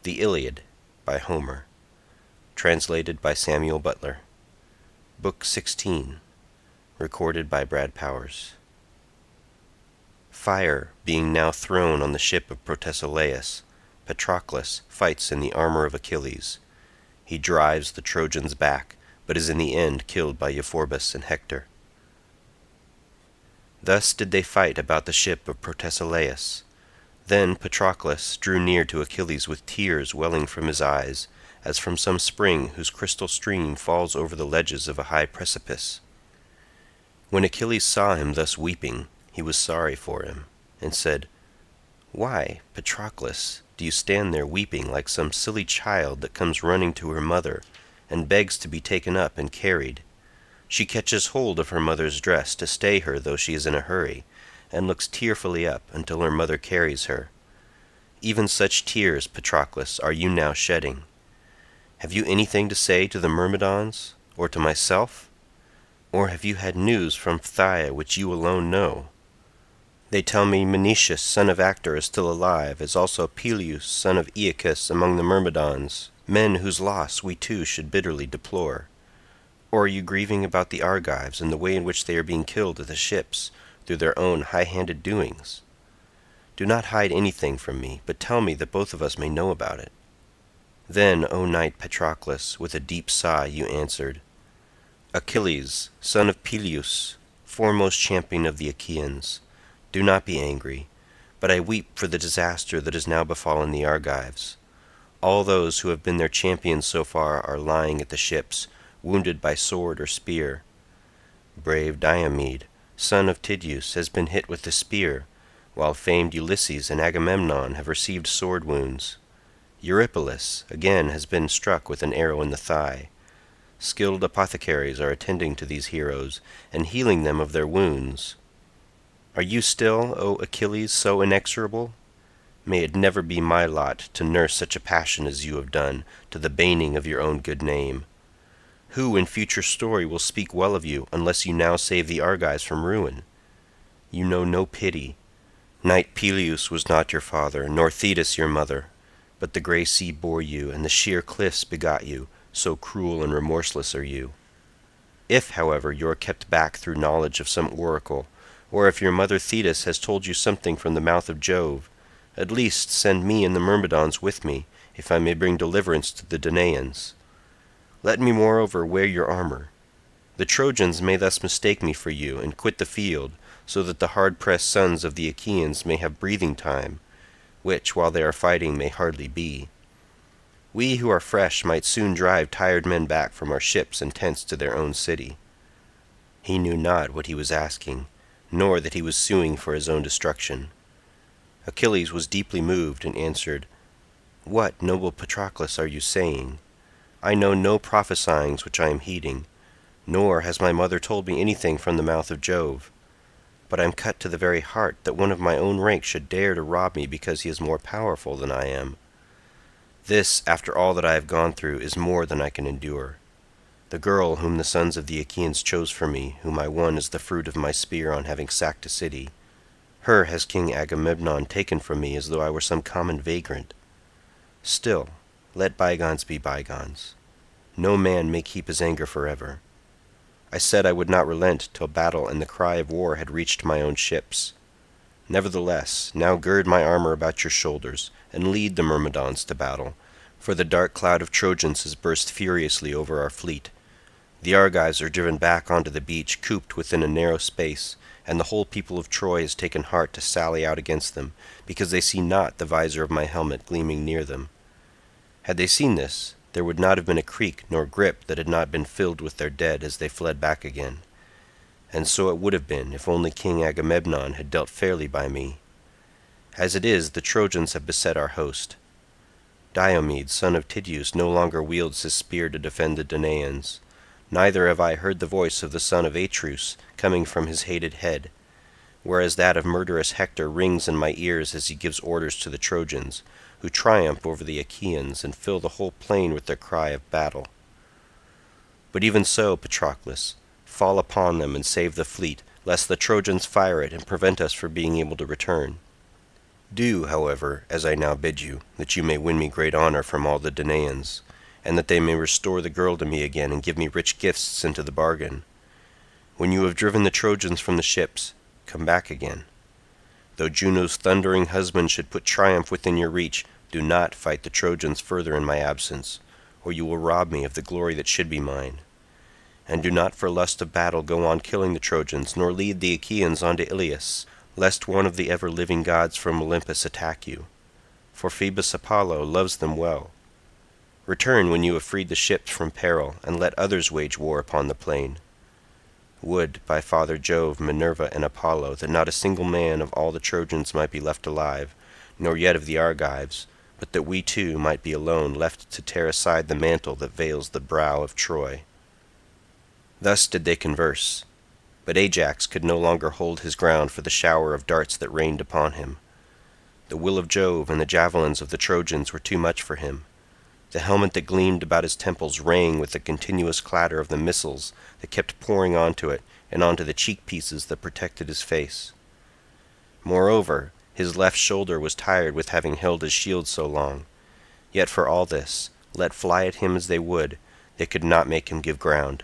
The Iliad, by Homer. Translated by Samuel Buttler. Book 16. Recorded by Brad Powers. Fire being now thrown on the ship of Patroclus, Patroclus fights in the armor of Achilles. He drives the Trojans back, but is in the end killed by Euphorbus and Hector. Thus did they fight about the ship of Patroclus. Then Patroclus drew near to Achilles with tears welling from his eyes, as from some spring whose crystal stream falls over the ledges of a high precipice. When Achilles saw him thus weeping, he was sorry for him, and said, "Why, Patroclus, do you stand there weeping like some silly child that comes running to her mother, and begs to be taken up and carried? She catches hold of her mother's dress to stay her though she is in a hurry, and looks tearfully up until her mother carries her. Even such tears, Patroclus, are you now shedding. Have you anything to say to the Myrmidons, or to myself? Or have you had news from Phthia which you alone know? They tell me Menoetius son of Actor is still alive, as also Peleus son of Aeacus among the Myrmidons, men whose loss we too should bitterly deplore. Or are you grieving about the Argives and the way in which they are being killed at the ships, through their own high-handed doings? Do not hide anything from me, but tell me that both of us may know about it." Then, O knight Patroclus, with a deep sigh you answered, "Achilles, son of Peleus, foremost champion of the Achaeans, do not be angry, but I weep for the disaster that has now befallen the Argives. All those who have been their champions so far are lying at the ships, wounded by sword or spear. Brave Diomed, son of Tydeus, has been hit with the spear, while famed Ulysses and Agamemnon have received sword wounds. Eurypylus, again, has been struck with an arrow in the thigh. Skilled apothecaries are attending to these heroes, and healing them of their wounds. Are you still, O Achilles, so inexorable? May it never be my lot to nurse such a passion as you have done, to the baning of your own good name. Who in future story will speak well of you, unless you now save the Argives from ruin? You know no pity. Knight Peleus was not your father, nor Thetis your mother, but the grey sea bore you, and the sheer cliffs begot you, so cruel and remorseless are you. If, however, you are kept back through knowledge of some oracle, or if your mother Thetis has told you something from the mouth of Jove, at least send me and the Myrmidons with me, if I may bring deliverance to the Danaans. Let me moreover wear your armor. The Trojans may thus mistake me for you, and quit the field, so that the hard-pressed sons of the Achaeans may have breathing time, which, while they are fighting, may hardly be. We who are fresh might soon drive tired men back from our ships and tents to their own city." He knew not what he was asking, nor that he was suing for his own destruction. Achilles was deeply moved, and answered, "What, noble Patroclus, are you saying? I know no prophesyings which I am heeding, nor has my mother told me anything from the mouth of Jove. But I am cut to the very heart that one of my own rank should dare to rob me because he is more powerful than I am. This, after all that I have gone through, is more than I can endure. The girl whom the sons of the Achaeans chose for me, whom I won as the fruit of my spear on having sacked a city, her has King Agamemnon taken from me as though I were some common vagrant. Still, let bygones be bygones. No man may keep his anger forever. I said I would not relent till battle and the cry of war had reached my own ships. Nevertheless, now gird my armor about your shoulders, and lead the Myrmidons to battle, for the dark cloud of Trojans has burst furiously over our fleet. The Argives are driven back onto the beach, cooped within a narrow space, and the whole people of Troy has taken heart to sally out against them, because they see not the visor of my helmet gleaming near them. Had they seen this, there would not have been a creek nor grip that had not been filled with their dead as they fled back again. And so it would have been if only King Agamemnon had dealt fairly by me. As it is, the Trojans have beset our host. Diomed, son of Tydeus, no longer wields his spear to defend the Danaans. Neither have I heard the voice of the son of Atreus coming from his hated head, whereas that of murderous Hector rings in my ears as he gives orders to the Trojans, who triumph over the Achaeans and fill the whole plain with their cry of battle. But even so, Patroclus, fall upon them and save the fleet, lest the Trojans fire it and prevent us from being able to return. Do, however, as I now bid you, that you may win me great honor from all the Danaans, and that they may restore the girl to me again and give me rich gifts into the bargain. When you have driven the Trojans from the ships, come back again. Though Juno's thundering husband should put triumph within your reach, do not fight the Trojans further in my absence, or you will rob me of the glory that should be mine. And do not for lust of battle go on killing the Trojans, nor lead the Achaeans on to Ilius, lest one of the ever-living gods from Olympus attack you. For Phoebus Apollo loves them well. Return when you have freed the ships from peril, and let others wage war upon the plain. Would, by Father Jove, Minerva, and Apollo, that not a single man of all the Trojans might be left alive, nor yet of the Argives, but that we too might be alone left to tear aside the mantle that veils the brow of Troy. Thus did they converse, but Ajax could no longer hold his ground for the shower of darts that rained upon him. The will of Jove and the javelins of the Trojans were too much for him. The helmet that gleamed about his temples rang with the continuous clatter of the missiles that kept pouring onto it and onto the cheek-pieces that protected his face. Moreover, his left shoulder was tired with having held his shield so long. Yet for all this, let fly at him as they would, they could not make him give ground.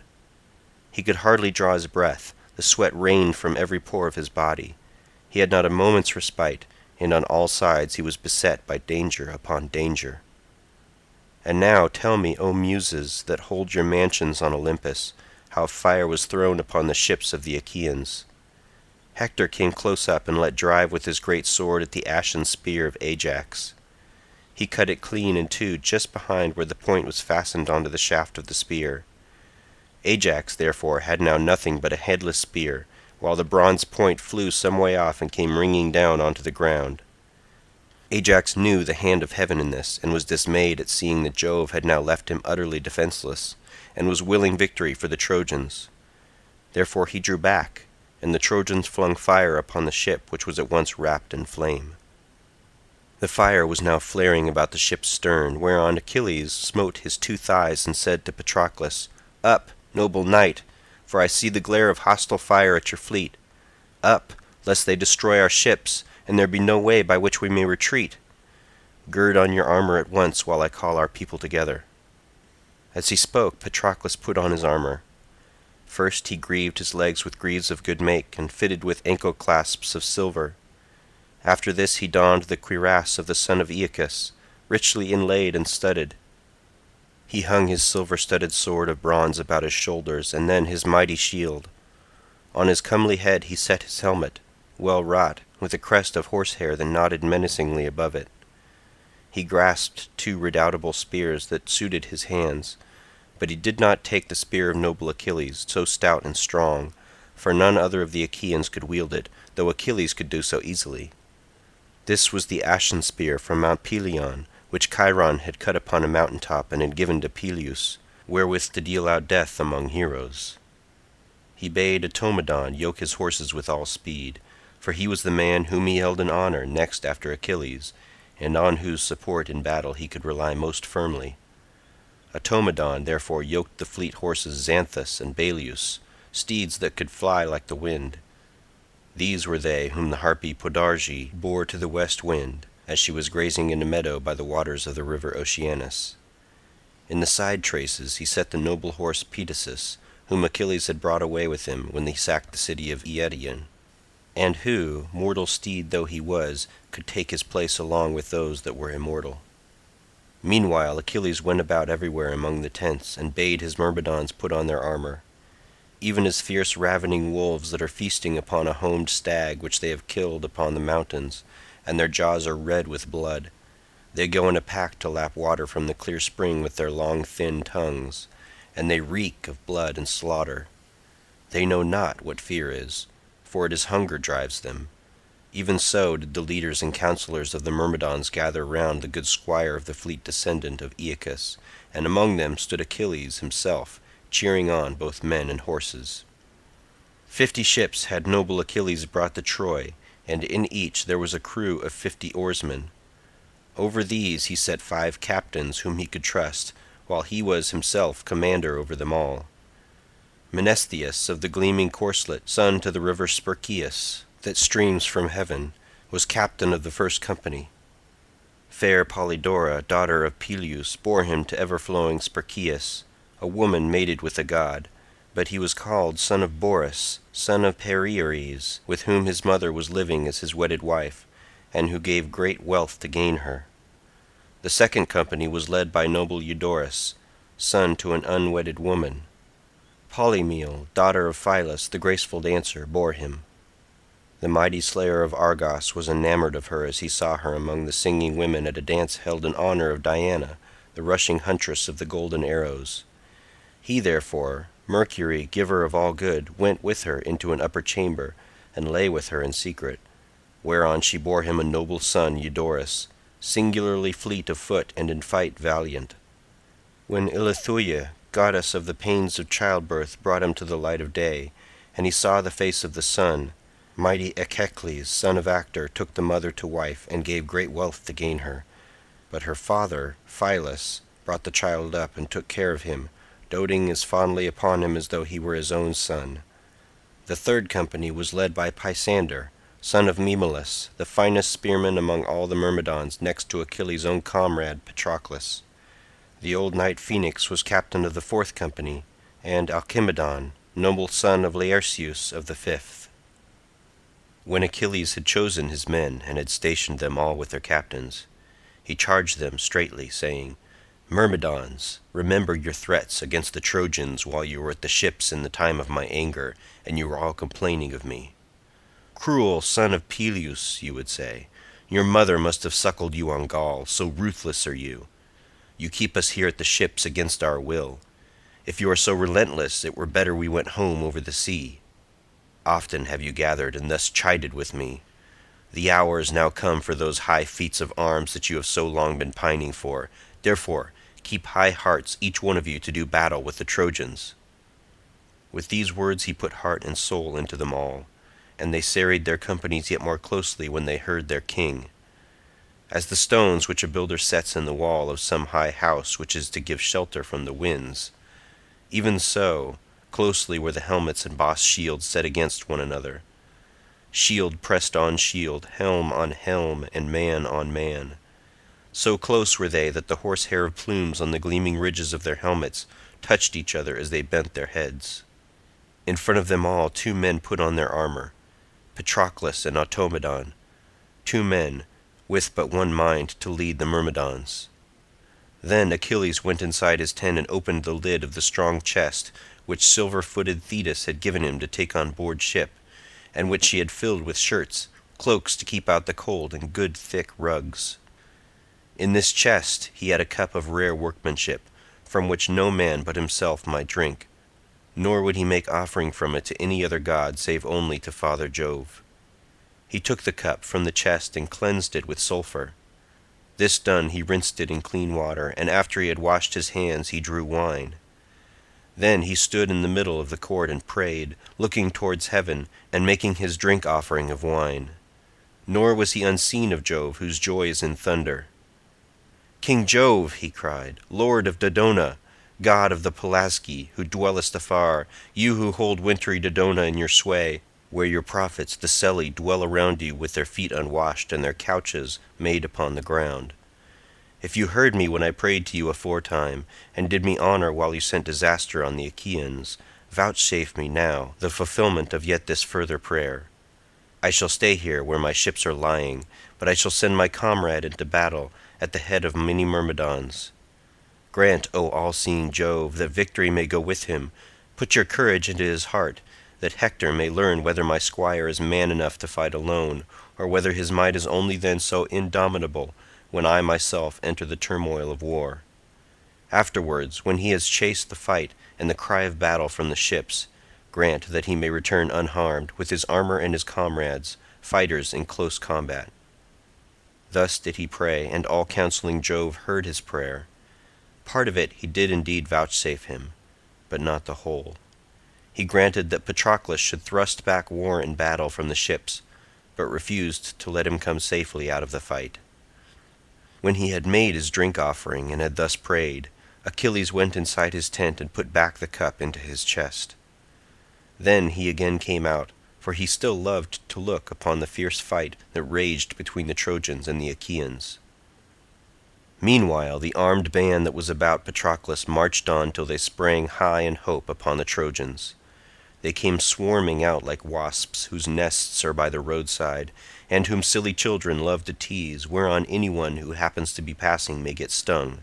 He could hardly draw his breath, the sweat rained from every pore of his body. He had not a moment's respite, and on all sides he was beset by danger upon danger. And now tell me, O Muses, that hold your mansions on Olympus, how fire was thrown upon the ships of the Achaeans. Hector came close up and let drive with his great sword at the ashen spear of Ajax. He cut it clean in two just behind where the point was fastened onto the shaft of the spear. Ajax, therefore, had now nothing but a headless spear, while the bronze point flew some way off and came ringing down onto the ground. Ajax knew the hand of heaven in this, and was dismayed at seeing that Jove had now left him utterly defenseless, and was willing victory for the Trojans. Therefore he drew back, and the Trojans flung fire upon the ship, which was at once wrapped in flame. The fire was now flaring about the ship's stern, whereon Achilles smote his two thighs and said to Patroclus, "Up, noble knight, for I see the glare of hostile fire at your fleet. Up, lest they destroy our ships, and there be no way by which we may retreat. Gird on your armor at once while I call our people together." As he spoke, Patroclus put on his armor. First he greaved his legs with greaves of good make, and fitted with ankle clasps of silver. After this he donned the cuirass of the son of Aeacus, richly inlaid and studded. He hung his silver-studded sword of bronze about his shoulders, and then his mighty shield. On his comely head he set his helmet, well wrought, with a crest of horsehair that nodded menacingly above it. He grasped two redoubtable spears that suited his hands, but he did not take the spear of noble Achilles, so stout and strong, for none other of the Achaeans could wield it, though Achilles could do so easily. This was the ashen spear from Mount Pelion, which Chiron had cut upon a mountain top and had given to Peleus, wherewith to deal out death among heroes. He bade Automedon yoke his horses with all speed, for he was the man whom he held in honor next after Achilles, and on whose support in battle he could rely most firmly. Automedon therefore yoked the fleet horses Xanthus and Balius, steeds that could fly like the wind. These were they whom the harpy Podarge bore to the west wind, as she was grazing in a meadow by the waters of the river Oceanus. In the side traces he set the noble horse Pedasus, whom Achilles had brought away with him when he sacked the city of Iliad, and who, mortal steed though he was, could take his place along with those that were immortal. Meanwhile Achilles went about everywhere among the tents, and bade his Myrmidons put on their armor. Even as fierce ravening wolves that are feasting upon a homed stag which they have killed upon the mountains, and their jaws are red with blood, they go in a pack to lap water from the clear spring with their long thin tongues, and they reek of blood and slaughter. They know not what fear is, for it is hunger drives them. Even so did the leaders and counselors of the Myrmidons gather round the good squire of the fleet descendant of Aeacus, and among them stood Achilles himself, cheering on both men and horses. 50 ships had noble Achilles brought to Troy, and in each there was a crew of 50 oarsmen. Over these he set 5 captains whom he could trust, while he was himself commander over them all. Menestheus of the gleaming corslet, son to the river Spercheius, that streams from heaven, was captain of the first company. Fair Polydora, daughter of Peleus, bore him to ever-flowing Spercheius, a woman mated with a god, but he was called son of Boris, son of Perieres, with whom his mother was living as his wedded wife, and who gave great wealth to gain her. The second company was led by noble Eudorus, son to an unwedded woman. Polymele, daughter of Phyllis, the graceful dancer, bore him. The mighty slayer of Argos was enamored of her as he saw her among the singing women at a dance held in honor of Diana, the rushing huntress of the golden arrows. He therefore, Mercury, giver of all good, went with her into an upper chamber, and lay with her in secret, whereon she bore him a noble son, Eudorus, singularly fleet of foot and in fight valiant. When Ilithuia, goddess of the pains of childbirth, brought him to the light of day, and he saw the face of the sun, mighty Achilles, son of Actor, took the mother to wife, and gave great wealth to gain her. But her father, Phyllis, brought the child up and took care of him, doting as fondly upon him as though he were his own son. The third company was led by Pisander, son of Memulus, the finest spearman among all the Myrmidons, next to Achilles' own comrade Patroclus. The old knight Phoenix was captain of the fourth company, and Alcimedon, noble son of Laerceus of the fifth. When Achilles had chosen his men and had stationed them all with their captains, he charged them straitly, saying, Myrmidons, remember your threats against the Trojans while you were at the ships in the time of my anger, and you were all complaining of me. Cruel son of Peleus, you would say, your mother must have suckled you on gall, so ruthless are you. You keep us here at the ships against our will. If you are so relentless, it were better we went home over the sea. Often have you gathered and thus chided with me. The hour is now come for those high feats of arms that you have so long been pining for. Therefore, keep high hearts, each one of you, to do battle with the Trojans. With these words he put heart and soul into them all, and they serried their companies yet more closely when they heard their king. As the stones which a builder sets in the wall of some high house which is to give shelter from the winds, even so closely were the helmets and bossed shields set against one another. Shield pressed on shield, helm on helm, and man on man. So close were they that the horsehair of plumes on the gleaming ridges of their helmets touched each other as they bent their heads. In front of them all 2 men put on their armor, Patroclus and Automedon, 2 men, with but one mind to lead the Myrmidons. Then Achilles went inside his tent and opened the lid of the strong chest which silver-footed Thetis had given him to take on board ship, and which she had filled with shirts, cloaks to keep out the cold, and good thick rugs. In this chest he had a cup of rare workmanship, from which no man but himself might drink, nor would he make offering from it to any other god save only to Father Jove. He took the cup from the chest and cleansed it with sulphur. This done he rinsed it in clean water, and after he had washed his hands he drew wine. Then he stood in the middle of the court and prayed, looking towards heaven, and making his drink offering of wine. Nor was he unseen of Jove, whose joy is in thunder. King Jove, he cried, Lord of Dodona, God of the Pelasgi, who dwellest afar, you who hold wintry Dodona in your sway, where your prophets, the Selli, dwell around you with their feet unwashed and their couches made upon the ground. If you heard me when I prayed to you aforetime, and did me honor while you sent disaster on the Achaeans, vouchsafe me now the fulfillment of yet this further prayer. I shall stay here where my ships are lying, but I shall send my comrade into battle at the head of many Myrmidons. Grant, O all-seeing Jove, that victory may go with him. Put your courage into his heart, that Hector may learn whether my squire is man enough to fight alone, or whether his might is only then so indomitable when I myself enter the turmoil of war. Afterwards, when he has chased the fight and the cry of battle from the ships, grant that he may return unharmed, with his armor and his comrades, fighters in close combat. Thus did he pray, and all counseling Jove heard his prayer. Part of it he did indeed vouchsafe him, but not the whole. He granted that Patroclus should thrust back war and battle from the ships, but refused to let him come safely out of the fight. When he had made his drink offering and had thus prayed, Achilles went inside his tent and put back the cup into his chest. Then he again came out, for he still loved to look upon the fierce fight that raged between the Trojans and the Achaeans. Meanwhile the armed band that was about Patroclus marched on till they sprang high in hope upon the Trojans. They came swarming out like wasps whose nests are by the roadside, and whom silly children love to tease, whereon anyone who happens to be passing may get stung.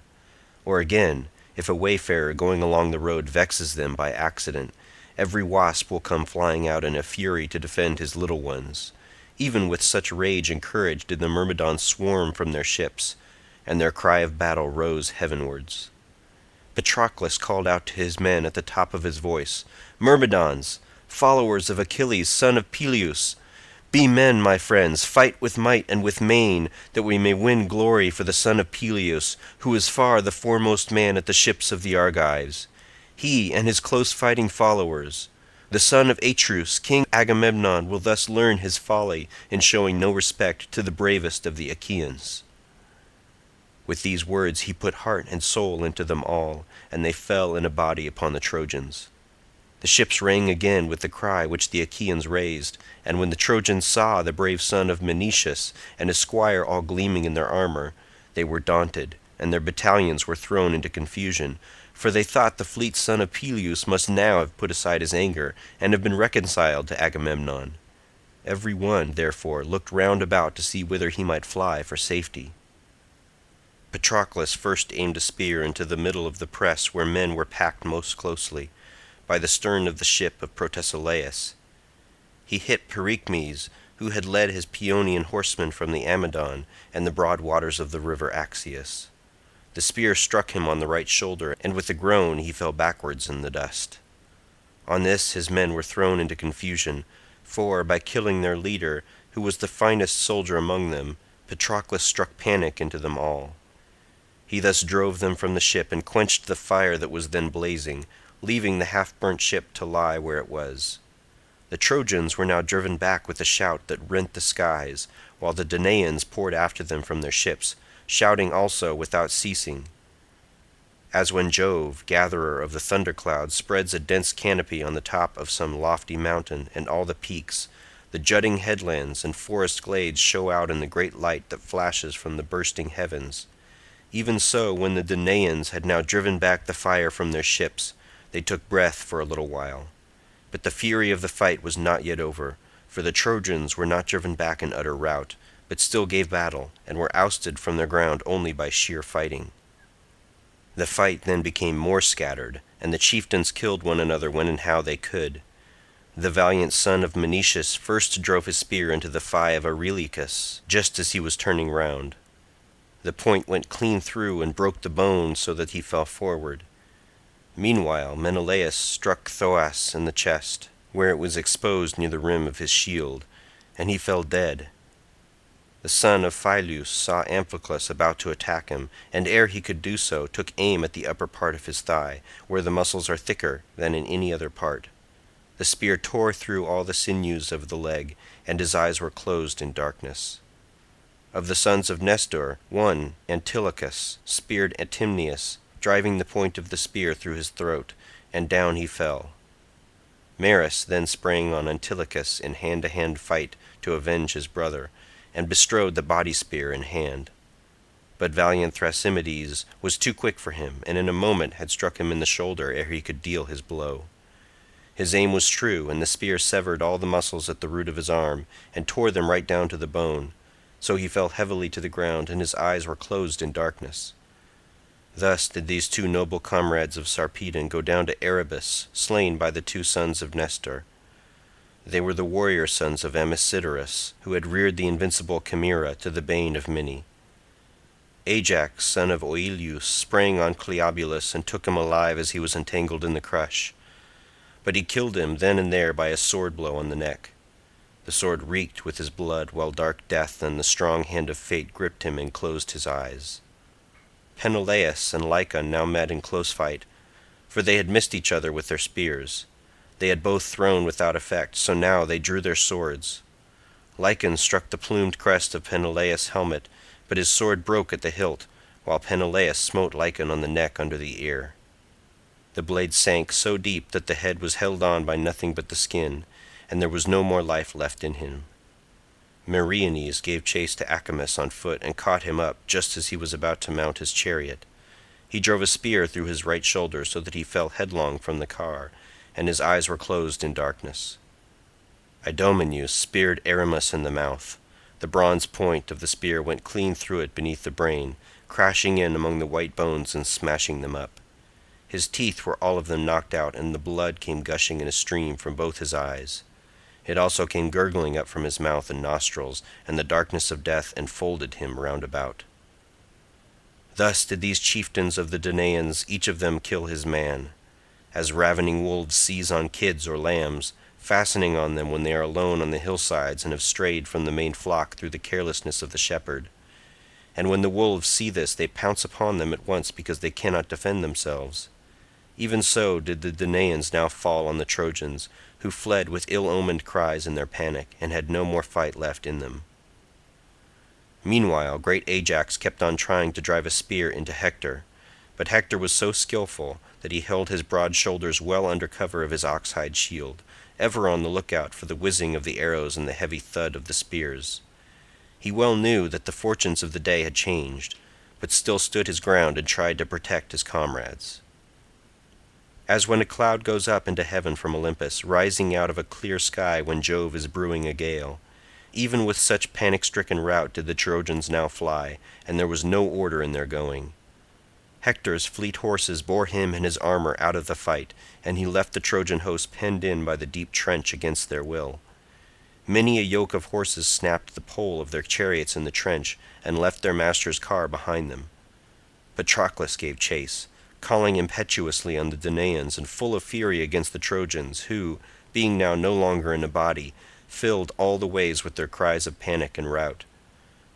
Or again, if a wayfarer going along the road vexes them by accident, every wasp will come flying out in a fury to defend his little ones. Even with such rage and courage did the Myrmidons swarm from their ships, and their cry of battle rose heavenwards. Patroclus called out to his men at the top of his voice, "Myrmidons, followers of Achilles, son of Peleus, be men, my friends, fight with might and with main, that we may win glory for the son of Peleus, who is far the foremost man at the ships of the Argives. He and his close fighting followers. The son of Atreus, King Agamemnon, will thus learn his folly in showing no respect to the bravest of the Achaeans." With these words he put heart and soul into them all, and they fell in a body upon the Trojans. The ships rang again with the cry which the Achaeans raised, and when the Trojans saw the brave son of Menoetius and his squire all gleaming in their armor, they were daunted, and their battalions were thrown into confusion, for they thought the fleet son of Peleus must now have put aside his anger, and have been reconciled to Agamemnon. Every one, therefore, looked round about to see whither he might fly for safety. Patroclus first aimed a spear into the middle of the press where men were packed most closely, by the stern of the ship of Protesilaus. He hit Pericles, who had led his Paeonian horsemen from the Amydon and the broad waters of the river Axius. The spear struck him on the right shoulder, and with a groan he fell backwards in the dust. On this his men were thrown into confusion, for, by killing their leader, who was the finest soldier among them, Patroclus struck panic into them all. He thus drove them from the ship and quenched the fire that was then blazing, leaving the half-burnt ship to lie where it was. The Trojans were now driven back with a shout that rent the skies, while the Danaans poured after them from their ships, shouting also without ceasing. As when Jove, gatherer of the thunderclouds, spreads a dense canopy on the top of some lofty mountain, and all the peaks, the jutting headlands, and forest glades show out in the great light that flashes from the bursting heavens. Even so, when the Danaans had now driven back the fire from their ships, they took breath for a little while. But the fury of the fight was not yet over, for the Trojans were not driven back in utter rout, but still gave battle, and were ousted from their ground only by sheer fighting. The fight then became more scattered, and the chieftains killed one another when and how they could. The valiant son of Menoetius first drove his spear into the thigh of Areilycus, just as he was turning round. The point went clean through and broke the bone so that he fell forward. Meanwhile Menelaus struck Thoas in the chest, where it was exposed near the rim of his shield, and he fell dead. The son of Phyleus saw Amphiclus about to attack him, and ere he could do so, took aim at the upper part of his thigh, where the muscles are thicker than in any other part. The spear tore through all the sinews of the leg, and his eyes were closed in darkness. Of the sons of Nestor, one, Antilochus, speared Antimnius, driving the point of the spear through his throat, and down he fell. Maris then sprang on Antilochus in hand-to-hand fight to avenge his brother, and bestrode the body-spear in hand. But valiant Thrasymedes was too quick for him, and in a moment had struck him in the shoulder ere he could deal his blow. His aim was true, and the spear severed all the muscles at the root of his arm, and tore them right down to the bone. So he fell heavily to the ground, and his eyes were closed in darkness. Thus did these two noble comrades of Sarpedon go down to Erebus, slain by the two sons of Nestor. They were the warrior sons of Amicidorus, who had reared the invincible Chimera to the bane of many. Ajax, son of Oileus, sprang on Cleobulus and took him alive as he was entangled in the crush. But he killed him then and there by a sword blow on the neck. The sword reeked with his blood, while dark death and the strong hand of fate gripped him and closed his eyes. Peneleus and Lycon now met in close fight, for they had missed each other with their spears. They had both thrown without effect, so now they drew their swords. Lycon struck the plumed crest of Peneleus' helmet, but his sword broke at the hilt, while Peneleus smote Lycon on the neck under the ear. The blade sank so deep that the head was held on by nothing but the skin, and there was no more life left in him. Meriones gave chase to Acamas on foot and caught him up just as he was about to mount his chariot. He drove a spear through his right shoulder so that he fell headlong from the car, and his eyes were closed in darkness. Idomeneus speared Aramis in the mouth. The bronze point of the spear went clean through it beneath the brain, crashing in among the white bones and smashing them up. His teeth were all of them knocked out, and the blood came gushing in a stream from both his eyes. It also came gurgling up from his mouth and nostrils, and the darkness of death enfolded him round about. Thus did these chieftains of the Danaans each of them kill his man, as ravening wolves seize on kids or lambs, fastening on them when they are alone on the hillsides and have strayed from the main flock through the carelessness of the shepherd. And when the wolves see this, they pounce upon them at once because they cannot defend themselves. Even so did the Danaans now fall on the Trojans, who fled with ill-omened cries in their panic, and had no more fight left in them. Meanwhile great Ajax kept on trying to drive a spear into Hector, but Hector was so skilful that he held his broad shoulders well under cover of his ox-hide shield, ever on the lookout for the whizzing of the arrows and the heavy thud of the spears. He well knew that the fortunes of the day had changed, but still stood his ground and tried to protect his comrades. As when a cloud goes up into heaven from Olympus, rising out of a clear sky when Jove is brewing a gale, even with such panic-stricken rout did the Trojans now fly, and there was no order in their going. Hector's fleet horses bore him and his armor out of the fight, and he left the Trojan host penned in by the deep trench against their will. Many a yoke of horses snapped the pole of their chariots in the trench, and left their master's car behind them. Patroclus gave chase, calling impetuously on the Danaans and full of fury against the Trojans, who, being now no longer in a body, filled all the ways with their cries of panic and rout.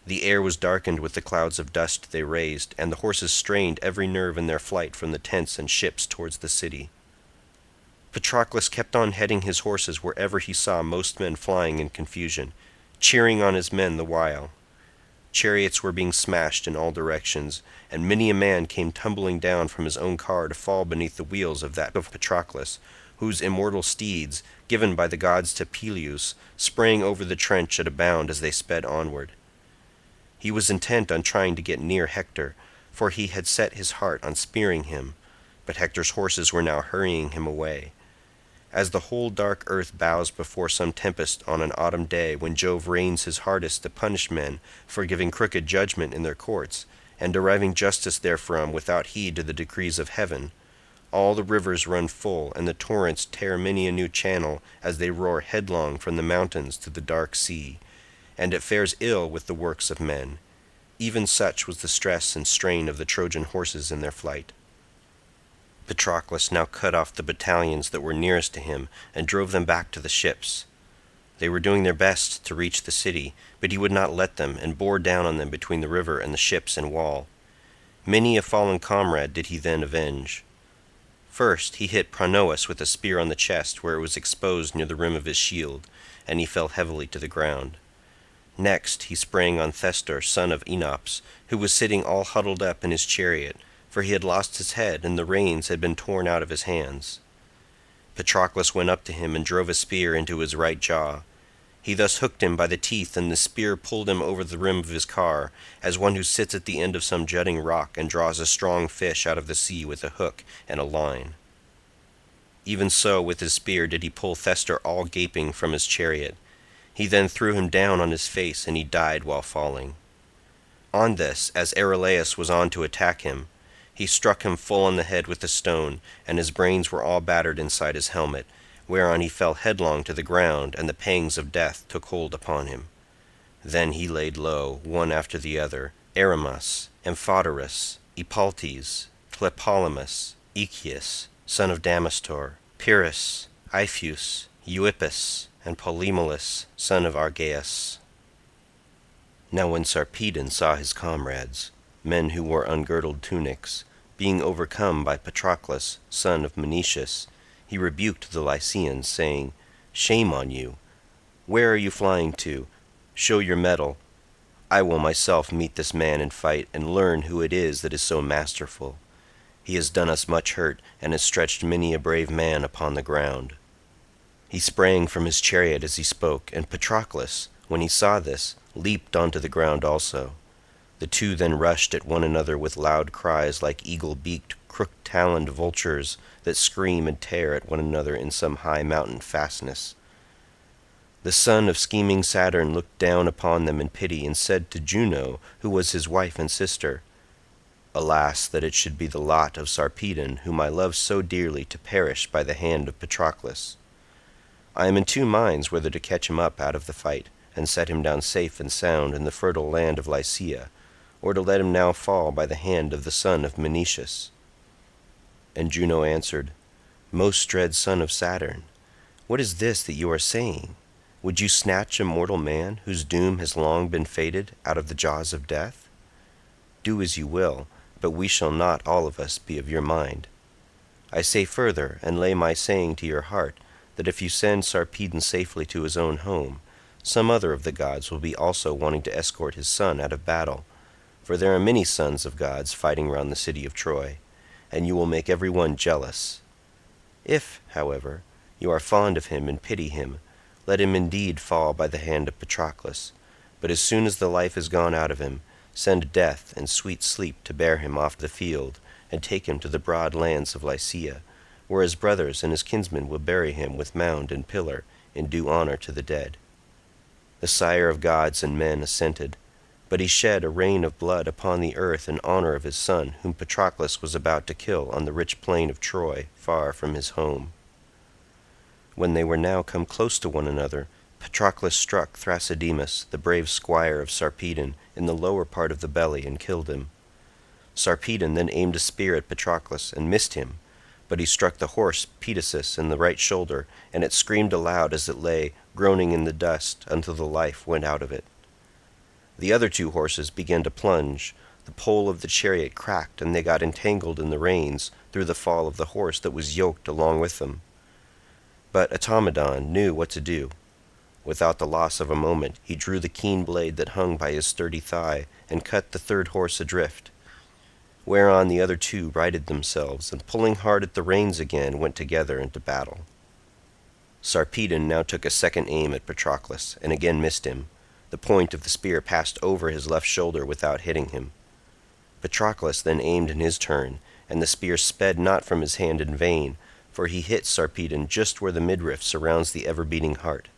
The air was darkened with the clouds of dust they raised, and the horses strained every nerve in their flight from the tents and ships towards the city. Patroclus kept on heading his horses wherever he saw most men flying in confusion, cheering on his men the while. Chariots were being smashed in all directions, and many a man came tumbling down from his own car to fall beneath the wheels of that of Patroclus, whose immortal steeds, given by the gods to Peleus, sprang over the trench at a bound as they sped onward. He was intent on trying to get near Hector, for he had set his heart on spearing him, but Hector's horses were now hurrying him away. As the whole dark earth bows before some tempest on an autumn day when Jove rains his hardest to punish men for giving crooked judgment in their courts, and deriving justice therefrom without heed to the decrees of heaven, all the rivers run full, and the torrents tear many a new channel as they roar headlong from the mountains to the dark sea, and it fares ill with the works of men. Even such was the stress and strain of the Trojan horses in their flight. Patroclus now cut off the battalions that were nearest to him and drove them back to the ships. They were doing their best to reach the city, but he would not let them, and bore down on them between the river and the ships and wall. Many a fallen comrade did he then avenge. First he hit Pronous with a spear on the chest where it was exposed near the rim of his shield, and he fell heavily to the ground. Next he sprang on Thestor, son of Enops, who was sitting all huddled up in his chariot, for he had lost his head, and the reins had been torn out of his hands. Patroclus went up to him and drove a spear into his right jaw. He thus hooked him by the teeth, and the spear pulled him over the rim of his car, as one who sits at the end of some jutting rock and draws a strong fish out of the sea with a hook and a line. Even so with his spear did he pull Thestor all gaping from his chariot. He then threw him down on his face, and he died while falling. On this, as Arrhelaus was on to attack him, he struck him full on the head with a stone, and his brains were all battered inside his helmet, whereon he fell headlong to the ground, and the pangs of death took hold upon him. Then he laid low, one after the other, Aramas, Amphoterus, Epaltes, Tlepolemus, Echius, son of Damastor, Pyrrhus, Ipheus, Euippus, and Polymelus, son of Argaeus. Now when Sarpedon saw his comrades, men who wore ungirdled tunics, being overcome by Patroclus, son of Menoetius, he rebuked the Lycians, saying, "Shame on you! Where are you flying to? Show your mettle. I will myself meet this man in fight, and learn who it is that is so masterful. He has done us much hurt, and has stretched many a brave man upon the ground." He sprang from his chariot as he spoke, and Patroclus, when he saw this, leaped onto the ground also. The two then rushed at one another with loud cries like eagle-beaked, crook-taloned vultures that scream and tear at one another in some high mountain fastness. The son of scheming Saturn looked down upon them in pity and said to Juno, who was his wife and sister, "Alas, that it should be the lot of Sarpedon, whom I love so dearly, to perish by the hand of Patroclus. I am in two minds whether to catch him up out of the fight, and set him down safe and sound in the fertile land of Lycia, or to let him now fall by the hand of the son of Menoetius." And Juno answered, "Most dread son of Saturn, what is this that you are saying? Would you snatch a mortal man, whose doom has long been fated, out of the jaws of death? Do as you will, but we shall not all of us be of your mind. I say further, and lay my saying to your heart, that if you send Sarpedon safely to his own home, some other of the gods will be also wanting to escort his son out of battle, for there are many sons of gods fighting round the city of Troy, and you will make every one jealous. If, however, you are fond of him and pity him, let him indeed fall by the hand of Patroclus, but as soon as the life is gone out of him, send death and sweet sleep to bear him off the field, and take him to the broad lands of Lycia, where his brothers and his kinsmen will bury him with mound and pillar, in due honor to the dead." The sire of gods and men assented, but he shed a rain of blood upon the earth in honor of his son, whom Patroclus was about to kill on the rich plain of Troy, far from his home. When they were now come close to one another, Patroclus struck Thrasydemus, the brave squire of Sarpedon, in the lower part of the belly, and killed him. Sarpedon then aimed a spear at Patroclus, and missed him, but he struck the horse Pedasus in the right shoulder, and it screamed aloud as it lay, groaning in the dust, until the life went out of it. The other two horses began to plunge. The pole of the chariot cracked, and they got entangled in the reins, through the fall of the horse that was yoked along with them. But Automedon knew what to do. Without the loss of a moment, he drew the keen blade that hung by his sturdy thigh, and cut the third horse adrift. Whereon the other two righted themselves, and pulling hard at the reins again, went together into battle. Sarpedon now took a second aim at Patroclus, and again missed him. The point of the spear passed over his left shoulder without hitting him. Patroclus then aimed in his turn, and the spear sped not from his hand in vain, for he hit Sarpedon just where the midriff surrounds the ever-beating heart.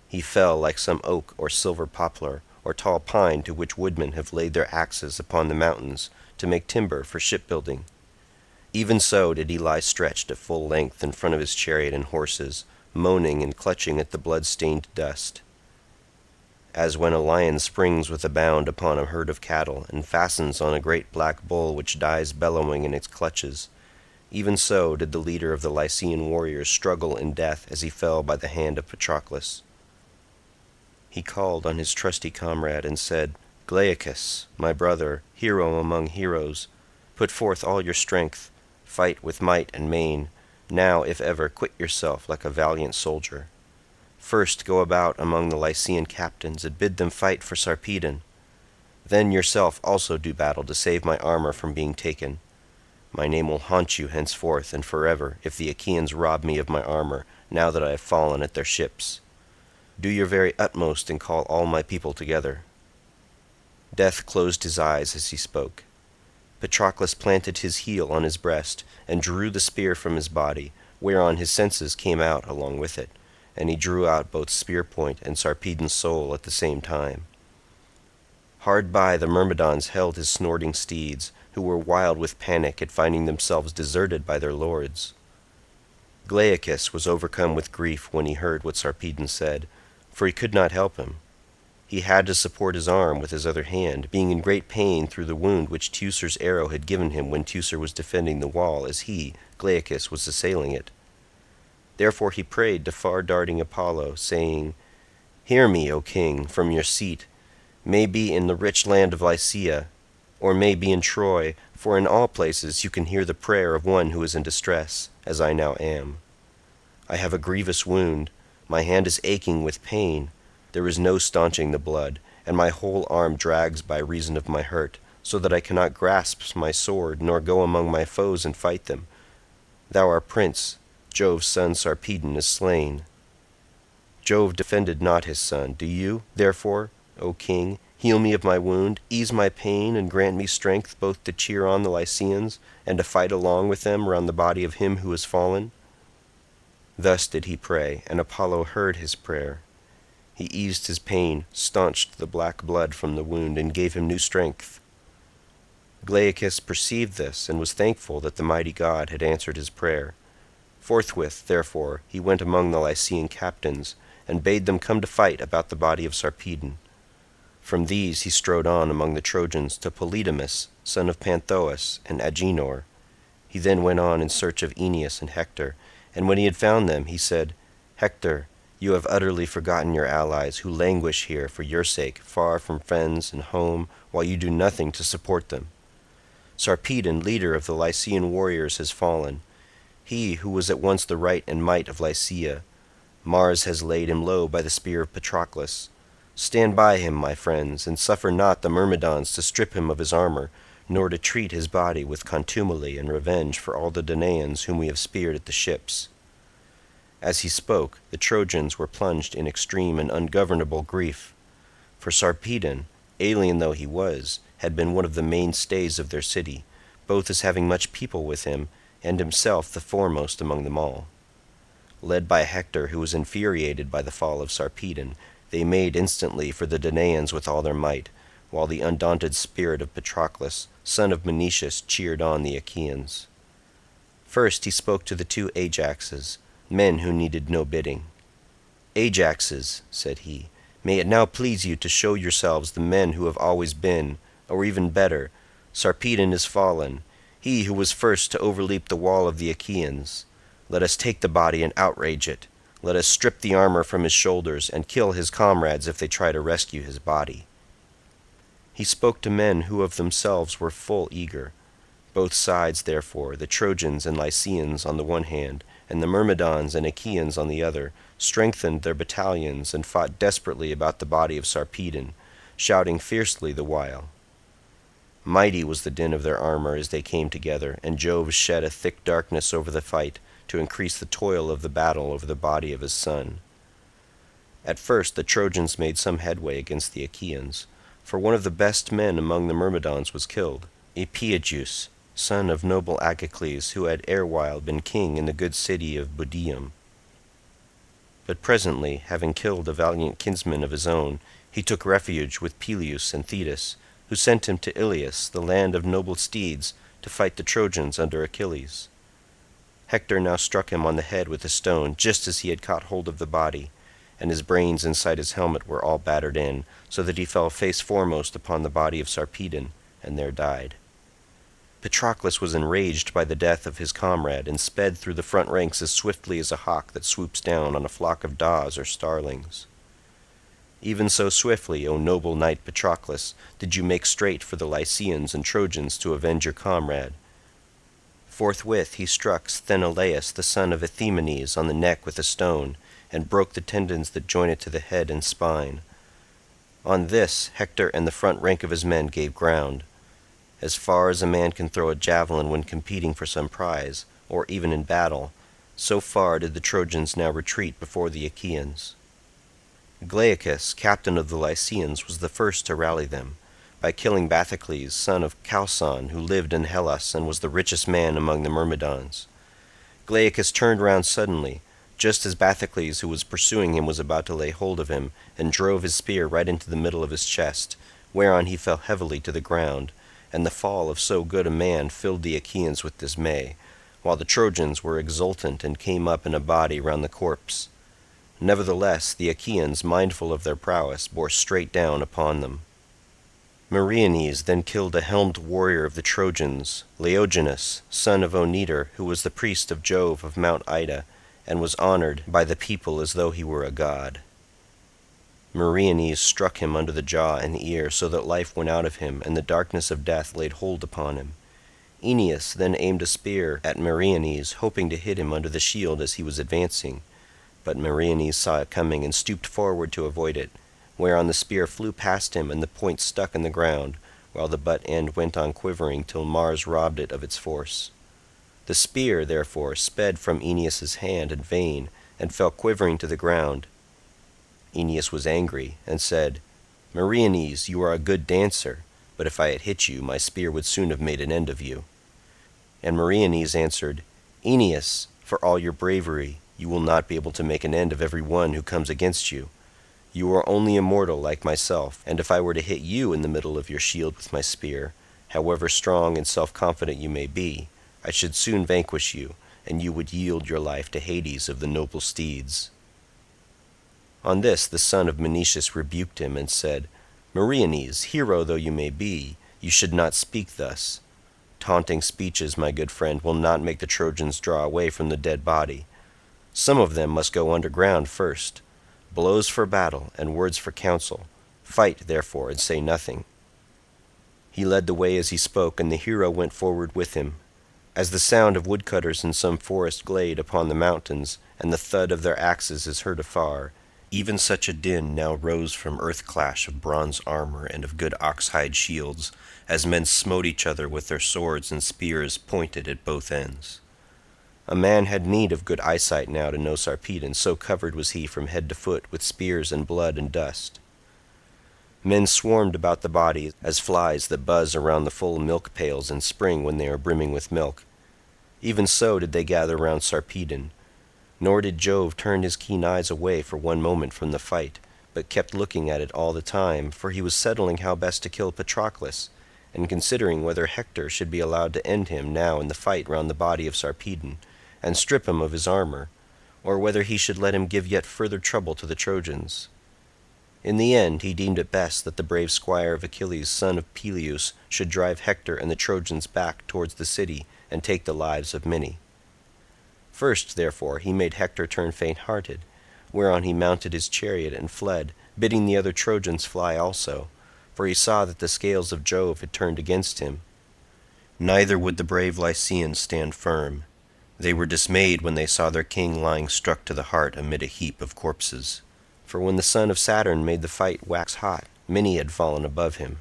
He fell like some oak or silver poplar, or tall pine to which woodmen have laid their axes upon the mountains to make timber for shipbuilding. Even so did he lie stretched at full length in front of his chariot and horses, moaning and clutching at the blood-stained dust. As when a lion springs with a bound upon a herd of cattle, and fastens on a great black bull which dies bellowing in its clutches, even so did the leader of the Lycian warriors struggle in death as he fell by the hand of Patroclus. He called on his trusty comrade and said, "Glaucus, my brother, hero among heroes, put forth all your strength, fight with might and main, now, if ever, quit yourself like a valiant soldier. First go about among the Lycian captains, and bid them fight for Sarpedon. Then yourself also do battle to save my armor from being taken. My name will haunt you henceforth and forever, if the Achaeans rob me of my armor, now that I have fallen at their ships. Do your very utmost and call all my people together." Death closed his eyes as he spoke. Patroclus planted his heel on his breast, and drew the spear from his body, whereon his senses came out along with it, and he drew out both spear-point and Sarpedon's soul at the same time. Hard by the Myrmidons held his snorting steeds, who were wild with panic at finding themselves deserted by their lords. Glaucus was overcome with grief when he heard what Sarpedon said, for he could not help him. He had to support his arm with his other hand, being in great pain through the wound which Teucer's arrow had given him when Teucer was defending the wall as he, Glaucus, was assailing it. Therefore he prayed to far-darting Apollo, saying, "Hear me, O king, from your seat, may be in the rich land of Lycia, or may be in Troy, for in all places you can hear the prayer of one who is in distress, as I now am. I have a grievous wound, my hand is aching with pain, there is no staunching the blood, and my whole arm drags by reason of my hurt, so that I cannot grasp my sword, nor go among my foes and fight them. Thou art prince, Jove's son Sarpedon is slain. Jove defended not his son. Do you, therefore, O king, heal me of my wound, ease my pain, and grant me strength both to cheer on the Lycians, and to fight along with them round the body of him who is fallen?" Thus did he pray, and Apollo heard his prayer. He eased his pain, staunched the black blood from the wound, and gave him new strength. Glaucus perceived this, and was thankful that the mighty god had answered his prayer. Forthwith, therefore, he went among the Lycian captains, and bade them come to fight about the body of Sarpedon. From these he strode on among the Trojans to Polydamas, son of Panthoas, and Agenor. He then went on in search of Aeneas and Hector, and when he had found them, he said, "Hector, you have utterly forgotten your allies, who languish here for your sake, far from friends and home, while you do nothing to support them. Sarpedon, leader of the Lycian warriors, has fallen, he who was at once the right and might of Lycia. Mars has laid him low by the spear of Patroclus. Stand by him, my friends, and suffer not the Myrmidons to strip him of his armor, nor to treat his body with contumely and revenge for all the Danaans whom we have speared at the ships." As he spoke, the Trojans were plunged in extreme and ungovernable grief, for Sarpedon, alien though he was, had been one of the mainstays of their city, both as having much people with him, and himself the foremost among them all. Led by Hector, who was infuriated by the fall of Sarpedon, they made instantly for the Danaans with all their might, while the undaunted spirit of Patroclus, son of Menoetius, cheered on the Achaeans. First he spoke to the two Ajaxes, men who needed no bidding. "Ajaxes," said he, "may it now please you to show yourselves the men who have always been, or even better. Sarpedon is fallen, he who was first to overleap the wall of the Achaeans. Let us take the body and outrage it. Let us strip the armor from his shoulders, and kill his comrades if they try to rescue his body." He spoke to men who of themselves were full eager. Both sides, therefore, the Trojans and Lycians on the one hand, and the Myrmidons and Achaeans on the other, strengthened their battalions and fought desperately about the body of Sarpedon, shouting fiercely the while. Mighty was the din of their armor as they came together, and Jove shed a thick darkness over the fight, to increase the toil of the battle over the body of his son. At first the Trojans made some headway against the Achaeans, for one of the best men among the Myrmidons was killed, Epeigeus, son of noble Achilles, who had erewhile been king in the good city of Budium. But presently, having killed a valiant kinsman of his own, he took refuge with Peleus and Thetis, who sent him to Ilias, the land of noble steeds, to fight the Trojans under Achilles. Hector now struck him on the head with a stone, just as he had caught hold of the body, and his brains inside his helmet were all battered in, so that he fell face foremost upon the body of Sarpedon, and there died. Patroclus was enraged by the death of his comrade, and sped through the front ranks as swiftly as a hawk that swoops down on a flock of daws or starlings. Even so swiftly, O noble knight Patroclus, did you make straight for the Lycians and Trojans to avenge your comrade. Forthwith he struck Sthenelaus the son of Ethemenes on the neck with a stone, and broke the tendons that join it to the head and spine. On this Hector and the front rank of his men gave ground. As far as a man can throw a javelin when competing for some prize, or even in battle, so far did the Trojans now retreat before the Achaeans. Glaucus, captain of the Lycians, was the first to rally them, by killing Patroclus, son of Chalcon, who lived in Hellas and was the richest man among the Myrmidons. Glaucus turned round suddenly, just as Patroclus, who was pursuing him, was about to lay hold of him, and drove his spear right into the middle of his chest, whereon he fell heavily to the ground, and the fall of so good a man filled the Achaeans with dismay, while the Trojans were exultant and came up in a body round the corpse. Nevertheless the Achaeans, mindful of their prowess, bore straight down upon them. Meriones then killed a helmed warrior of the Trojans, Laogonus, son of Onetor, who was the priest of Jove of Mount Ida, and was honored by the people as though he were a god. Meriones struck him under the jaw and ear, so that life went out of him, and the darkness of death laid hold upon him. Aeneas then aimed a spear at Meriones, hoping to hit him under the shield as he was advancing, but Meriones saw it coming and stooped forward to avoid it, whereon the spear flew past him and the point stuck in the ground, while the butt end went on quivering till Mars robbed it of its force. The spear, therefore, sped from Aeneas's hand in vain, and fell quivering to the ground. Aeneas was angry, and said, "Meriones, you are a good dancer, but if I had hit you, my spear would soon have made an end of you." And Meriones answered, "Aeneas, for all your bravery, you will not be able to make an end of every one who comes against you. You are only a mortal like myself, and if I were to hit you in the middle of your shield with my spear, however strong and self-confident you may be, I should soon vanquish you, and you would yield your life to Hades of the noble steeds." On this the son of Menoetius rebuked him and said, "Meriones, hero though you may be, you should not speak thus. Taunting speeches, my good friend, will not make the Trojans draw away from the dead body. Some of them must go underground first. Blows for battle, and words for counsel. Fight, therefore, and say nothing." He led the way as he spoke, and the hero went forward with him. As the sound of woodcutters in some forest glade upon the mountains, and the thud of their axes is heard afar, even such a din now rose from earth-clash of bronze armor and of good ox-hide shields, as men smote each other with their swords and spears pointed at both ends. A man had need of good eyesight now to know Sarpedon, so covered was he from head to foot with spears and blood and dust. Men swarmed about the body as flies that buzz around the full milk pails in spring when they are brimming with milk. Even so did they gather round Sarpedon. Nor did Jove turn his keen eyes away for one moment from the fight, but kept looking at it all the time, for he was settling how best to kill Patroclus, and considering whether Hector should be allowed to end him now in the fight round the body of Sarpedon, and strip him of his armor, or whether he should let him give yet further trouble to the Trojans. In the end he deemed it best that the brave squire of Achilles, son of Peleus, should drive Hector and the Trojans back towards the city and take the lives of many. First, therefore, he made Hector turn faint-hearted, whereon he mounted his chariot and fled, bidding the other Trojans fly also, for he saw that the scales of Jove had turned against him. Neither would the brave Lycians stand firm. They were dismayed when they saw their king lying struck to the heart amid a heap of corpses. For when the son of Saturn made the fight wax hot, many had fallen above him.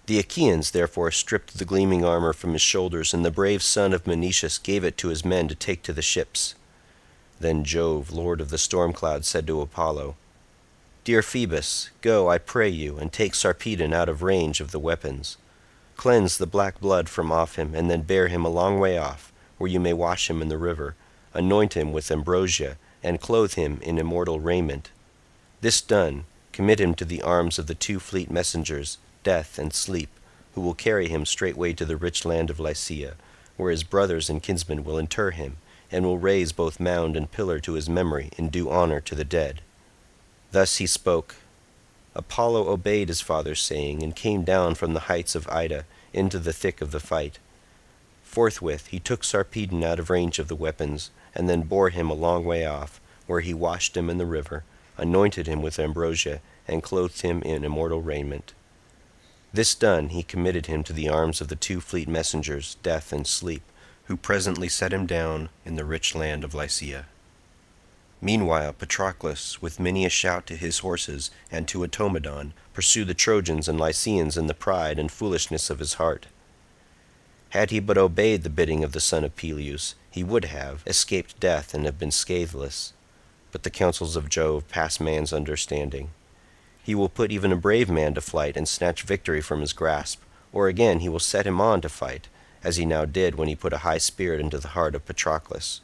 The Achaeans therefore stripped the gleaming armor from his shoulders, and the brave son of Menoetius gave it to his men to take to the ships. Then Jove, lord of the storm cloud, said to Apollo, "Dear Phoebus, go, I pray you, and take Sarpedon out of range of the weapons. Cleanse the black blood from off him, and then bear him a long way off, where you may wash him in the river, anoint him with ambrosia, and clothe him in immortal raiment. This done, commit him to the arms of the two fleet messengers, Death and Sleep, who will carry him straightway to the rich land of Lycia, where his brothers and kinsmen will inter him, and will raise both mound and pillar to his memory in due honor to the dead." Thus he spoke. Apollo obeyed his father's saying, and came down from the heights of Ida into the thick of the fight. Forthwith he took Sarpedon out of range of the weapons, and then bore him a long way off, where he washed him in the river, anointed him with ambrosia, and clothed him in immortal raiment. This done, he committed him to the arms of the two fleet messengers, Death and Sleep, who presently set him down in the rich land of Lycia. Meanwhile Patroclus, with many a shout to his horses and to Automedon, pursued the Trojans and Lycians in the pride and foolishness of his heart. Had he but obeyed the bidding of the son of Peleus, he would have escaped death and have been scatheless. But the counsels of Jove pass man's understanding. He will put even a brave man to flight and snatch victory from his grasp, or again he will set him on to fight, as he now did when he put a high spirit into the heart of Patroclus.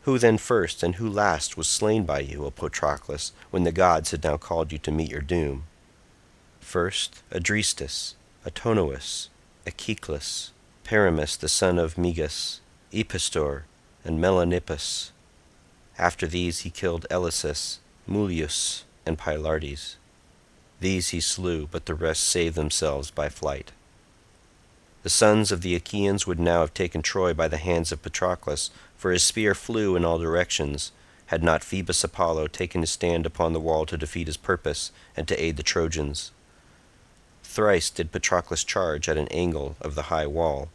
Who then first and who last was slain by you, O Patroclus, when the gods had now called you to meet your doom? First Adrestus, Autonous, Achilles, Paramus the son of Megas, Epistor, and Melanippus. After these he killed Elysus, Mulius, and Pylartes. These he slew, but the rest saved themselves by flight. The sons of the Achaeans would now have taken Troy by the hands of Patroclus, for his spear flew in all directions, had not Phoebus Apollo taken his stand upon the wall to defeat his purpose and to aid the Trojans. Thrice did Patroclus charge at an angle of the high wall,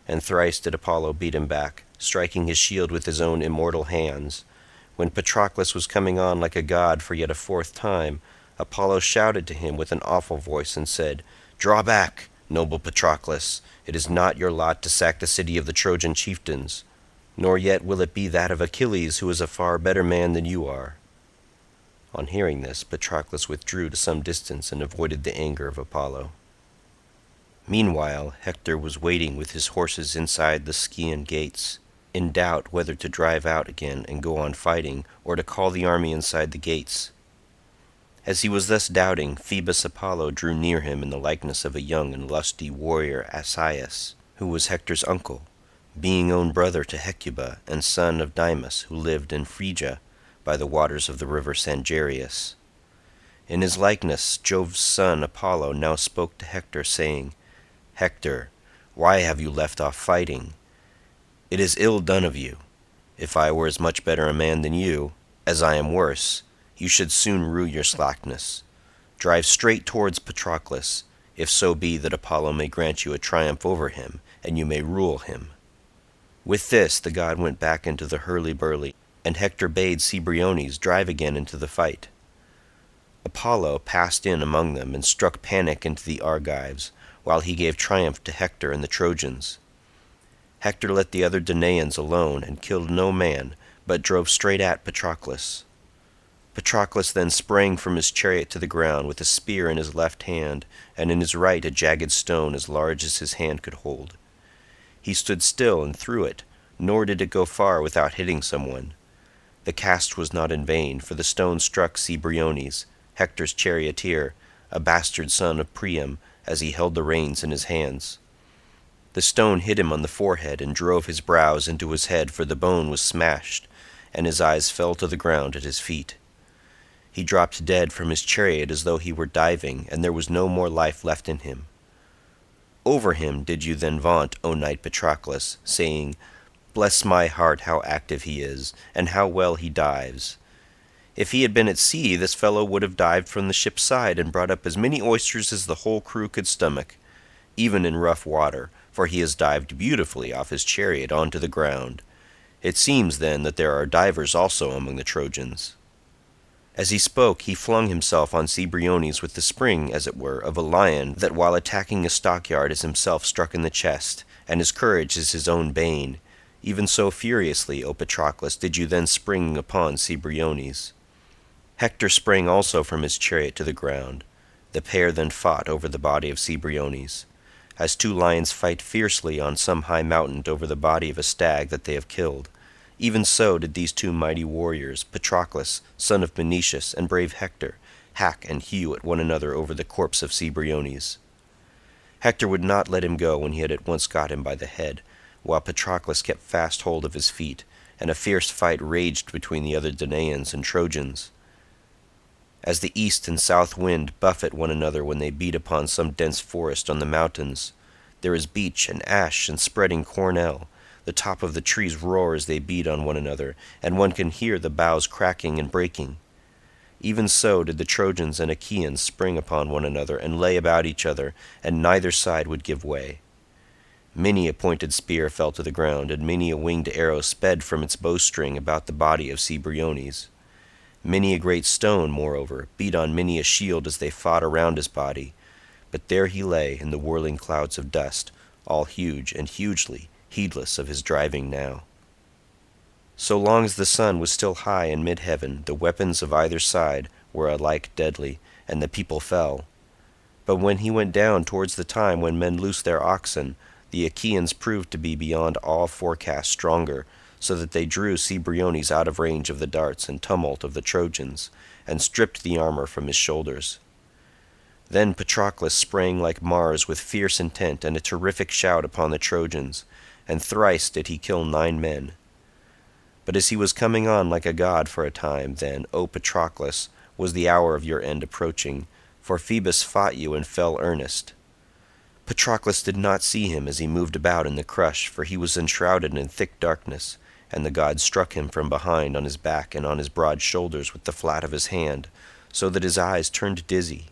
and thrice did Apollo beat him back, striking his shield with his own immortal hands. When Patroclus was coming on like a god for yet a fourth time, Apollo shouted to him with an awful voice and said, "Draw back! Noble Patroclus, it is not your lot to sack the city of the Trojan chieftains, nor yet will it be that of Achilles, who is a far better man than you are." On hearing this, Patroclus withdrew to some distance and avoided the anger of Apollo. Meanwhile, Hector was waiting with his horses inside the Scaean gates, in doubt whether to drive out again and go on fighting, or to call the army inside the gates. As he was thus doubting, Phoebus Apollo drew near him in the likeness of a young and lusty warrior Asius, who was Hector's uncle, being own brother to Hecuba and son of Dymas, who lived in Phrygia by the waters of the river Sangarius. In his likeness Jove's son Apollo now spoke to Hector, saying, "Hector, why have you left off fighting? It is ill done of you. If I were as much better a man than you, as I am worse, you should soon rue your slackness. Drive straight towards Patroclus, if so be that Apollo may grant you a triumph over him, and you may rule him." With this the god went back into the hurly-burly, and Hector bade Cebriones drive again into the fight. Apollo passed in among them and struck panic into the Argives, while he gave triumph to Hector and the Trojans. Hector let the other Danaans alone and killed no man, but drove straight at Patroclus. Patroclus then sprang from his chariot to the ground with a spear in his left hand, and in his right a jagged stone as large as his hand could hold. He stood still and threw it, nor did it go far without hitting someone. The cast was not in vain, for the stone struck Cebriones, Hector's charioteer, a bastard son of Priam, as he held the reins in his hands. The stone hit him on the forehead and drove his brows into his head, for the bone was smashed, and his eyes fell to the ground at his feet. He dropped dead from his chariot as though he were diving, and there was no more life left in him. Over him did you then vaunt, O knight Patroclus, saying, "Bless my heart, how active he is, and how well he dives. If he had been at sea, this fellow would have dived from the ship's side and brought up as many oysters as the whole crew could stomach, even in rough water, for he has dived beautifully off his chariot onto the ground. It seems, then, that there are divers also among the Trojans." As he spoke, he flung himself on Cebriones with the spring, as it were, of a lion that while attacking a stockyard is himself struck in the chest, and his courage is his own bane. Even so furiously, O Patroclus, did you then spring upon Cebriones. Hector sprang also from his chariot to the ground. The pair then fought over the body of Cebriones, as two lions fight fiercely on some high mountain over the body of a stag that they have killed. Even so did these two mighty warriors, Patroclus, son of Menoetius, and brave Hector, hack and hew at one another over the corpse of Cebriones. Hector would not let him go when he had at once got him by the head, while Patroclus kept fast hold of his feet, and a fierce fight raged between the other Danaans and Trojans. As the east and south wind buffet one another when they beat upon some dense forest on the mountains, there is beech and ash and spreading cornel. The top of the trees roar as they beat on one another, and one can hear the boughs cracking and breaking. Even so did the Trojans and Achaeans spring upon one another and lay about each other, and neither side would give way. Many a pointed spear fell to the ground, and many a winged arrow sped from its bowstring about the body of Cebriones. Many a great stone, moreover, beat on many a shield as they fought around his body, but there he lay in the whirling clouds of dust, all huge and hugely, heedless of his driving now. So long as the sun was still high in mid-heaven, the weapons of either side were alike deadly, and the people fell. But when he went down towards the time when men loosed their oxen, the Achaeans proved to be beyond all forecast stronger, so that they drew Cebriones out of range of the darts and tumult of the Trojans, and stripped the armor from his shoulders. Then Patroclus sprang like Mars with fierce intent and a terrific shout upon the Trojans, and thrice did he kill 9 men. But as he was coming on like a god for a time, then, O Patroclus, was the hour of your end approaching, for Phoebus fought you in fell earnest. Patroclus did not see him as he moved about in the crush, for he was enshrouded in thick darkness, and the god struck him from behind on his back and on his broad shoulders with the flat of his hand, so that his eyes turned dizzy.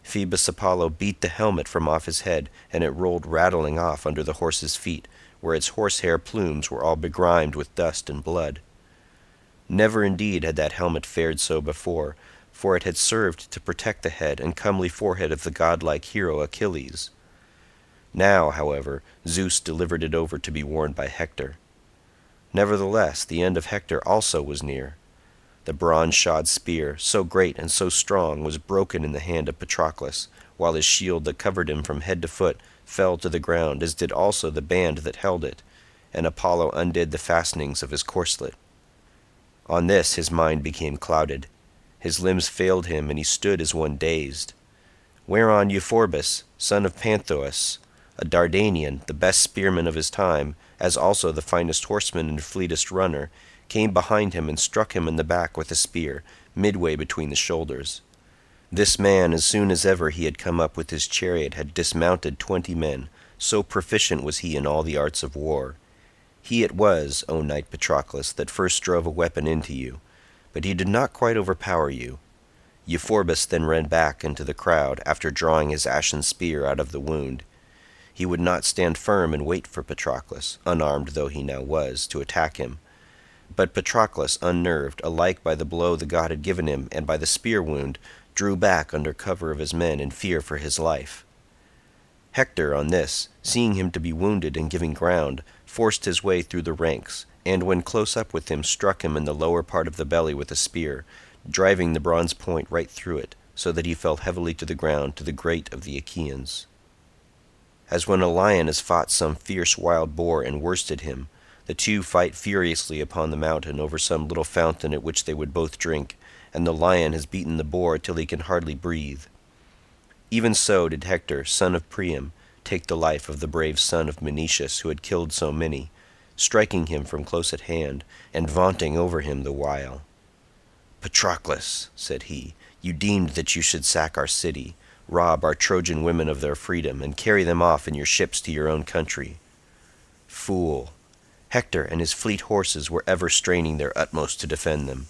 Phoebus Apollo beat the helmet from off his head, and it rolled rattling off under the horse's feet, where its horsehair plumes were all begrimed with dust and blood. Never indeed had that helmet fared so before, for it had served to protect the head and comely forehead of the godlike hero Achilles. Now, however, Zeus delivered it over to be worn by Hector. Nevertheless, the end of Hector also was near. The bronze-shod spear, so great and so strong, was broken in the hand of Patroclus, while his shield that covered him from head to foot fell to the ground, as did also the band that held it, and Apollo undid the fastenings of his corslet. On this his mind became clouded. His limbs failed him, and he stood as one dazed. Whereon Euphorbus, son of Panthous, a Dardanian, the best spearman of his time, as also the finest horseman and fleetest runner, came behind him and struck him in the back with a spear, midway between the shoulders. This man, as soon as ever he had come up with his chariot, had dismounted 20 men, so proficient was he in all the arts of war. He it was, O knight Patroclus, that first drove a weapon into you, but he did not quite overpower you. Euphorbus then ran back into the crowd, after drawing his ashen spear out of the wound. He would not stand firm and wait for Patroclus, unarmed though he now was, to attack him. But Patroclus, unnerved, alike by the blow the god had given him and by the spear wound, drew back under cover of his men in fear for his life. Hector, on this, seeing him to be wounded and giving ground, forced his way through the ranks, and when close up with him struck him in the lower part of the belly with a spear, driving the bronze point right through it, so that he fell heavily to the ground, to the grate of the Achaeans. As when a lion has fought some fierce wild boar and worsted him, the two fight furiously upon the mountain over some little fountain at which they would both drink, and the lion has beaten the boar till he can hardly breathe. Even so did Hector, son of Priam, take the life of the brave son of Menoetius, who had killed so many, striking him from close at hand, and vaunting over him the while. "Patroclus," said he, "you deemed that you should sack our city, rob our Trojan women of their freedom, and carry them off in your ships to your own country. Fool! Hector and his fleet horses were ever straining their utmost to defend them.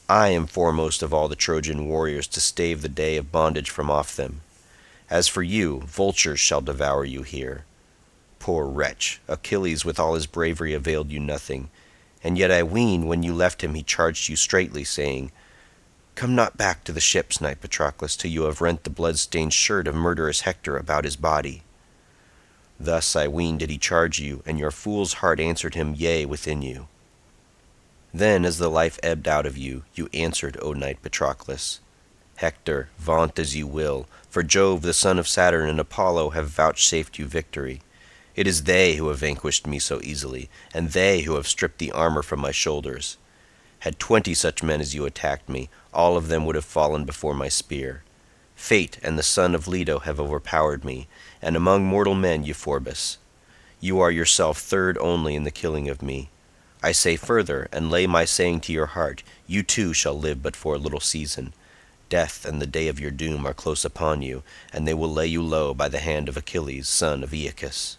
I am foremost of all the Trojan warriors to stave the day of bondage from off them. As for you, vultures shall devour you here. Poor wretch, Achilles with all his bravery availed you nothing, and yet I ween when you left him he charged you straitly, saying, 'Come not back to the ships, knight Patroclus, till you have rent the blood-stained shirt of murderous Hector about his body.' Thus I ween did he charge you, and your fool's heart answered him yea within you. Then as the life ebbed out of you, you answered, O knight Patroclus, 'Hector, vaunt as you will, for Jove the son of Saturn and Apollo have vouchsafed you victory. It is they who have vanquished me so easily, and they who have stripped the armor from my shoulders. Had 20 such men as you attacked me, all of them would have fallen before my spear. Fate and the son of Leto have overpowered me, and among mortal men Euphorbus. You are yourself third only in the killing of me. I say further, and lay my saying to your heart, you too shall live but for a little season. Death and the day of your doom are close upon you, and they will lay you low by the hand of Achilles, son of Aeacus."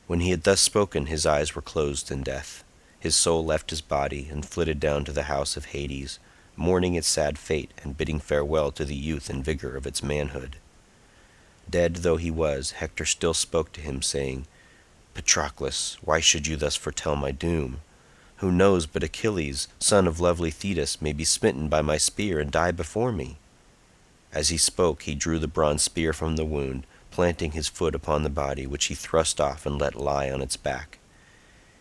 When he had thus spoken, his eyes were closed in death. His soul left his body, and flitted down to the house of Hades, mourning its sad fate, and bidding farewell to the youth and vigor of its manhood. Dead though he was, Hector still spoke to him, saying, "Patroclus, why should you thus foretell my doom? Who knows but Achilles, son of lovely Thetis, may be smitten by my spear and die before me?" As he spoke, he drew the bronze spear from the wound, planting his foot upon the body, which he thrust off and let lie on its back.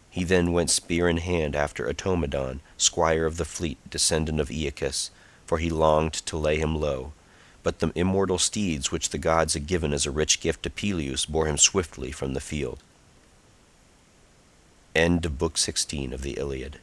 He then went spear in hand after Automedon, squire of the fleet, descendant of Aeacus, for he longed to lay him low, but the immortal steeds which the gods had given as a rich gift to Peleus bore him swiftly from the field. End of Book 16 of the Iliad.